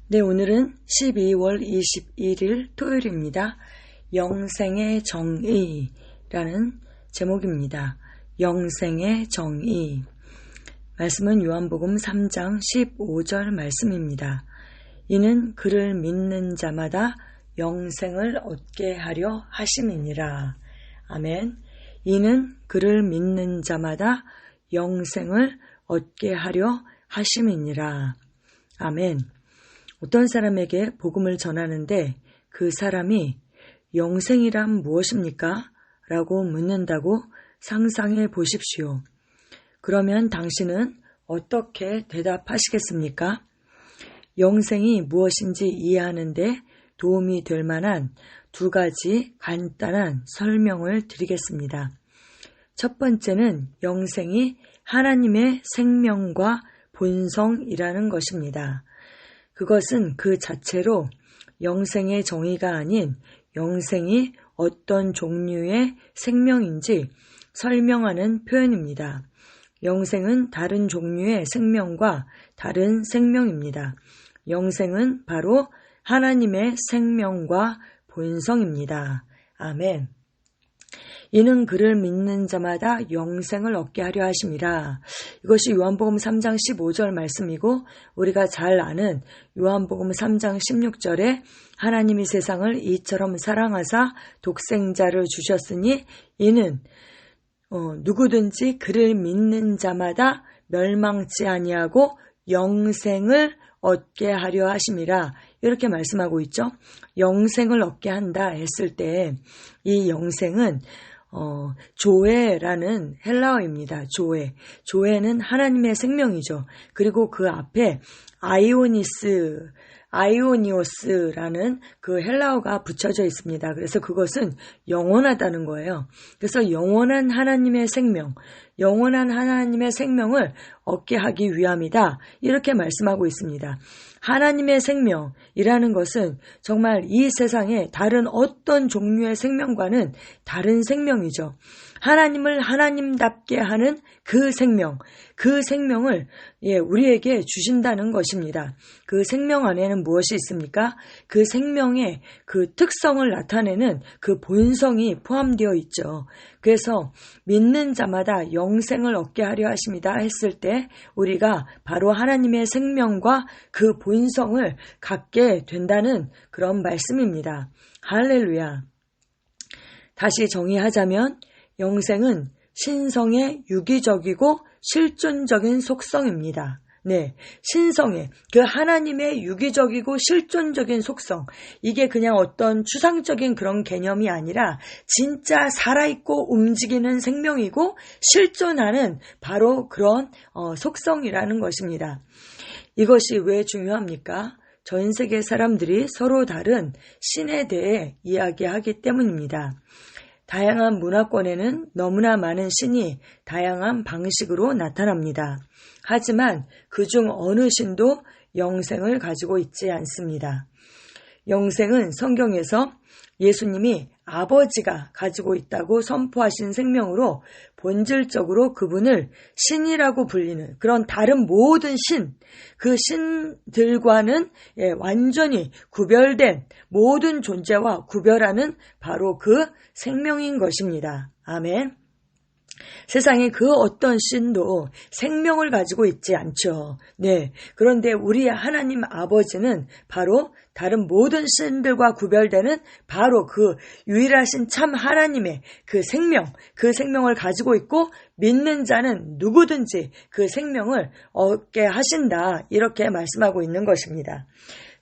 네, 오늘은 12월 21일 토요일입니다. 영생의 정의라는 제목입니다. 영생의 정의. 말씀은 요한복음 3장 15절 말씀입니다. 이는 그를 믿는 자마다 영생을 얻게 하려 하심이니라. 아멘. 이는 그를 믿는 자마다 영생을 얻게 하려 하심이니라. 아멘. 어떤 사람에게 복음을 전하는데 그 사람이 영생이란 무엇입니까? 라고 묻는다고 상상해 보십시오. 그러면 당신은 어떻게 대답하시겠습니까? 영생이 무엇인지 이해하는데 도움이 될 만한 두 가지 간단한 설명을 드리겠습니다. 첫 번째는 영생이 하나님의 생명과 본성이라는 것입니다. 그것은 그 자체로 영생의 정의가 아닌 영생이 어떤 종류의 생명인지 설명하는 표현입니다. 영생은 다른 종류의 생명과 다른 생명입니다. 영생은 바로 하나님의 생명과 본성입니다. 아멘. 이는 그를 믿는 자마다 영생을 얻게 하려 하심이라. 이것이 요한복음 3장 15절 말씀이고 우리가 잘 아는 요한복음 3장 16절에 하나님이 세상을 이처럼 사랑하사 독생자를 주셨으니 이는 누구든지 그를 믿는 자마다 멸망치 아니하고 영생을 얻게 하려 하심이라. 이렇게 말씀하고 있죠. 영생을 얻게 한다 했을 때 이 영생은 조에라는 헬라어입니다. 조에는 하나님의 생명이죠. 그리고 그 앞에 아이오니오스라는 그 헬라어가 붙여져 있습니다. 그래서 그것은 영원하다는 거예요. 그래서 영원한 하나님의 생명을 얻게 하기 위함이다. 이렇게 말씀하고 있습니다. 하나님의 생명이라는 것은 정말 이 세상의 다른 어떤 종류의 생명과는 다른 생명이죠. 하나님을 하나님답게 하는 그 생명을 우리에게 주신다는 것입니다. 그 생명 안에는 무엇이 있습니까? 그 생명의 그 특성을 나타내는 그 본성이 포함되어 있죠. 그래서 믿는 자마다 영생을 얻게 하려 하십니다 했을 때 우리가 바로 하나님의 생명과 그 본성을 갖게 된다는 그런 말씀입니다. 할렐루야. 다시 정의하자면 영생은 신성의 유기적이고 실존적인 속성입니다. 네, 신성의 그 하나님의 유기적이고 실존적인 속성, 이게 그냥 어떤 추상적인 그런 개념이 아니라 진짜 살아있고 움직이는 생명이고 실존하는 바로 그런 속성이라는 것입니다. 이것이 왜 중요합니까? 전 세계 사람들이 서로 다른 신에 대해 이야기하기 때문입니다. 다양한 문화권에는 너무나 많은 신이 다양한 방식으로 나타납니다. 하지만 그중 어느 신도 영생을 가지고 있지 않습니다. 영생은 성경에서 예수님이 아버지가 가지고 있다고 선포하신 생명으로 본질적으로 그분을 신이라고 불리는 그런 다른 모든 그 신들과는 완전히 구별된 모든 존재와 구별하는 바로 그 생명인 것입니다. 아멘. 세상에 그 어떤 신도 생명을 가지고 있지 않죠. 네. 그런데 우리 하나님 아버지는 바로 다른 모든 신들과 구별되는 바로 그 유일하신 참 하나님의 그 생명을 가지고 있고 믿는 자는 누구든지 그 생명을 얻게 하신다. 이렇게 말씀하고 있는 것입니다.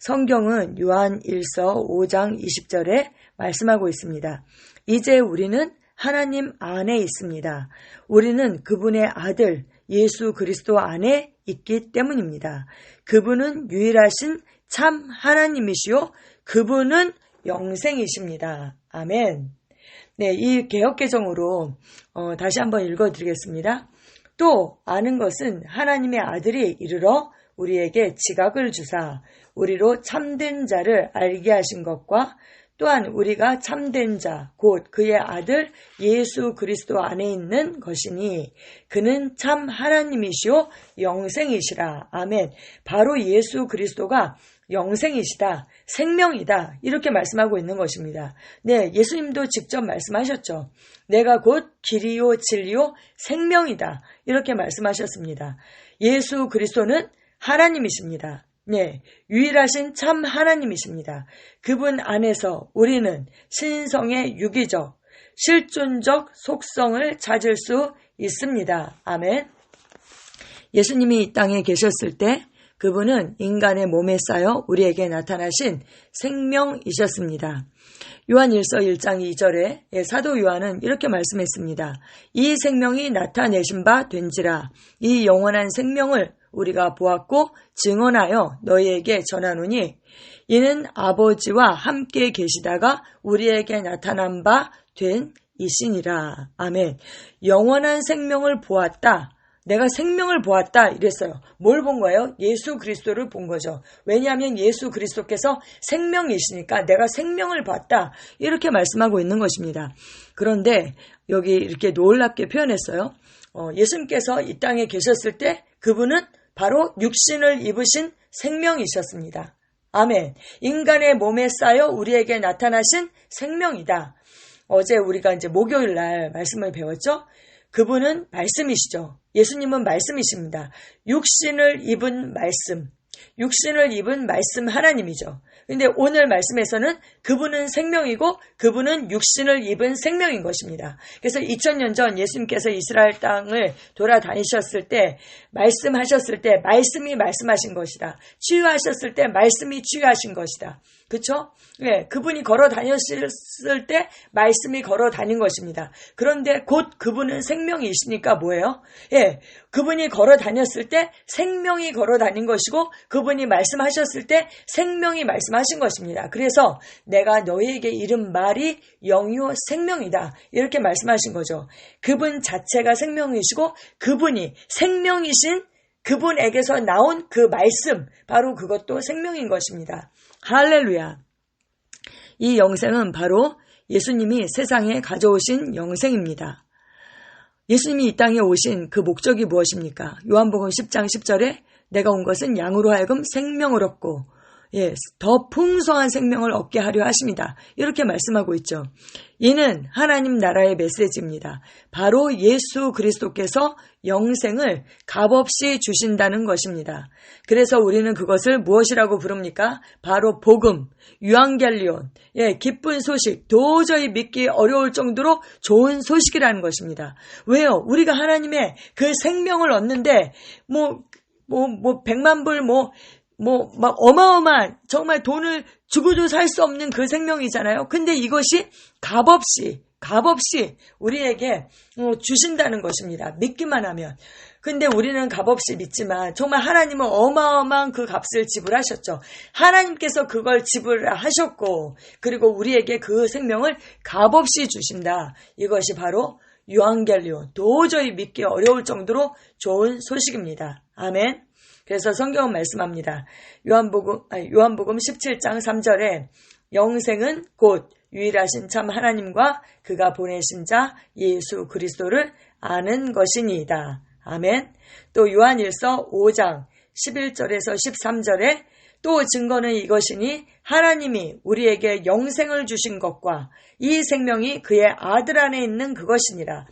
성경은 요한 1서 5장 20절에 말씀하고 있습니다. 이제 우리는 하나님 안에 있습니다. 우리는 그분의 아들 예수 그리스도 안에 있기 때문입니다. 그분은 유일하신 참 하나님이시요 그분은 영생이십니다. 아멘. 네, 이 개역개정으로 다시 한번 읽어드리겠습니다. 또 아는 것은 하나님의 아들이 이르러 우리에게 지각을 주사 우리로 참된 자를 알게 하신 것과 또한 우리가 참된 자 곧 그의 아들 예수 그리스도 안에 있는 것이니 그는 참 하나님이시오 영생이시라. 아멘. 바로 예수 그리스도가 영생이시다, 생명이다, 이렇게 말씀하고 있는 것입니다. 네, 예수님도 직접 말씀하셨죠. 내가 곧 길이요 진리요 생명이다, 이렇게 말씀하셨습니다. 예수 그리스도는 하나님이십니다. 네, 유일하신 참 하나님이십니다. 그분 안에서 우리는 신성의 유기적, 실존적 속성을 찾을 수 있습니다. 아멘. 예수님이 이 땅에 계셨을 때 그분은 인간의 몸에 쌓여 우리에게 나타나신 생명이셨습니다. 요한일서 1장 2절에 사도 요한은 이렇게 말씀했습니다. 이 생명이 나타내신 바 된지라. 이 영원한 생명을 우리가 보았고 증언하여 너희에게 전하노니 이는 아버지와 함께 계시다가 우리에게 나타난 바 된 이시니라. 아멘. 영원한 생명을 보았다. 내가 생명을 보았다 이랬어요. 뭘 본 거예요? 예수 그리스도를 본 거죠. 왜냐하면 예수 그리스도께서 생명이시니까 내가 생명을 봤다 이렇게 말씀하고 있는 것입니다. 그런데 여기 이렇게 놀랍게 표현했어요. 예수님께서 이 땅에 계셨을 때 그분은 바로 육신을 입으신 생명이셨습니다. 아멘. 인간의 몸에 쌓여 우리에게 나타나신 생명이다. 어제 우리가 이제 목요일 날 말씀을 배웠죠. 그분은 말씀이시죠. 예수님은 말씀이십니다. 육신을 입은 말씀 하나님이죠. 근데 오늘 말씀에서는 그분은 생명이고 그분은 육신을 입은 생명인 것입니다. 그래서 2000년 전 예수님께서 이스라엘 땅을 돌아다니셨을 때 말씀하셨을 때 말씀이 말씀하신 것이다. 치유하셨을 때 말씀이 치유하신 것이다. 그렇죠? 예, 그분이 걸어 다녔을 때 말씀이 걸어 다닌 것입니다. 그런데 곧 그분은 생명이시니까 뭐예요? 예, 그분이 걸어 다녔을 때 생명이 걸어 다닌 것이고 그분이 말씀하셨을 때 생명이 말씀하신 것입니다. 그래서 내가 너희에게 이른 말이 영이요 생명이다. 이렇게 말씀하신 거죠. 그분 자체가 생명이시고 그분이 생명이신 그분에게서 나온 그 말씀, 바로 그것도 생명인 것입니다. 할렐루야. 이 영생은 바로 예수님이 세상에 가져오신 영생입니다. 예수님이 이 땅에 오신 그 목적이 무엇입니까? 요한복음 10장 10절에 내가 온 것은 양으로 하여금 생명을 얻고 더 풍성한 생명을 얻게 하려 하십니다. 이렇게 말씀하고 있죠. 이는 하나님 나라의 메시지입니다. 바로 예수 그리스도께서 영생을 값없이 주신다는 것입니다. 그래서 우리는 그것을 무엇이라고 부릅니까? 바로 복음, 유앙겔리온, 기쁜 소식, 도저히 믿기 어려울 정도로 좋은 소식이라는 것입니다. 왜요? 우리가 하나님의 그 생명을 얻는데 백만 불 막 어마어마한 정말 돈을 주고도 살 수 없는 그 생명이잖아요. 근데 이것이 값없이 우리에게 주신다는 것입니다. 믿기만 하면. 근데 우리는 값없이 믿지만 정말 하나님은 어마어마한 그 값을 지불하셨죠. 하나님께서 그걸 지불하셨고 그리고 우리에게 그 생명을 값없이 주신다. 이것이 바로 유앙겔리온, 도저히 믿기 어려울 정도로 좋은 소식입니다. 아멘. 그래서 성경은 말씀합니다. 요한복음 17장 3절에 영생은 곧 유일하신 참 하나님과 그가 보내신 자 예수 그리스도를 아는 것이니이다. 아멘. 또 요한일서 5장 11절에서 13절에 또 증거는 이것이니 하나님이 우리에게 영생을 주신 것과 이 생명이 그의 아들 안에 있는 그것이니라.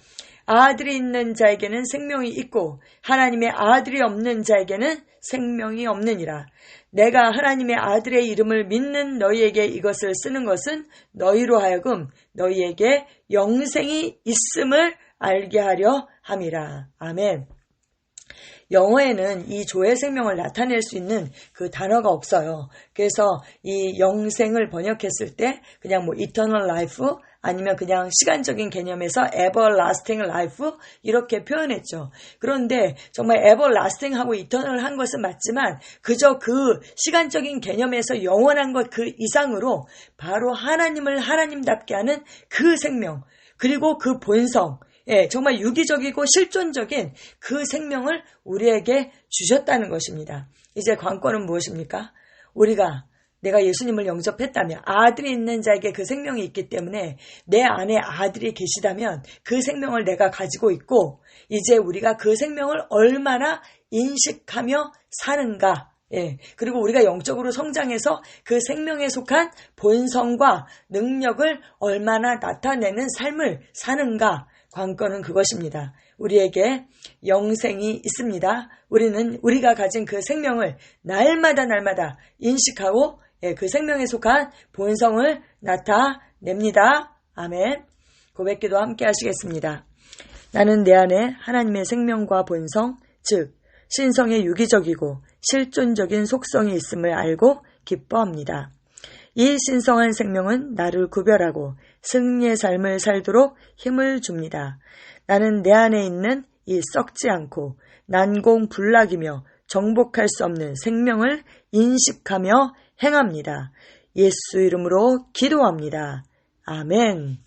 아들이 있는 자에게는 생명이 있고 하나님의 아들이 없는 자에게는 생명이 없느니라. 내가 하나님의 아들의 이름을 믿는 너희에게 이것을 쓰는 것은 너희로 하여금 너희에게 영생이 있음을 알게 하려 함이라. 아멘. 영어에는 이 조의 생명을 나타낼 수 있는 그 단어가 없어요. 그래서 이 영생을 번역했을 때 그냥 eternal life 아니면 그냥 시간적인 개념에서 everlasting life 이렇게 표현했죠. 그런데 정말 everlasting하고 eternal 한 것은 맞지만 그저 그 시간적인 개념에서 영원한 것 그 이상으로 바로 하나님을 하나님답게 하는 그 생명 그리고 그 본성 정말 유기적이고 실존적인 그 생명을 우리에게 주셨다는 것입니다. 이제 관건은 무엇입니까? 우리가 내가 예수님을 영접했다면 아들이 있는 자에게 그 생명이 있기 때문에 내 안에 아들이 계시다면 그 생명을 내가 가지고 있고 이제 우리가 그 생명을 얼마나 인식하며 사는가. 그리고 우리가 영적으로 성장해서 그 생명에 속한 본성과 능력을 얼마나 나타내는 삶을 사는가. 관건은 그것입니다. 우리에게 영생이 있습니다. 우리는 우리가 가진 그 생명을 날마다 인식하고 그 생명에 속한 본성을 나타냅니다. 아멘. 고백기도 함께 하시겠습니다. 나는 내 안에 하나님의 생명과 본성, 즉 신성의 유기적이고 실존적인 속성이 있음을 알고 기뻐합니다. 이 신성한 생명은 나를 구별하고 승리의 삶을 살도록 힘을 줍니다. 나는 내 안에 있는 이 썩지 않고 난공불락이며 정복할 수 없는 생명을 인식하며 행합니다. 예수 이름으로 기도합니다. 아멘.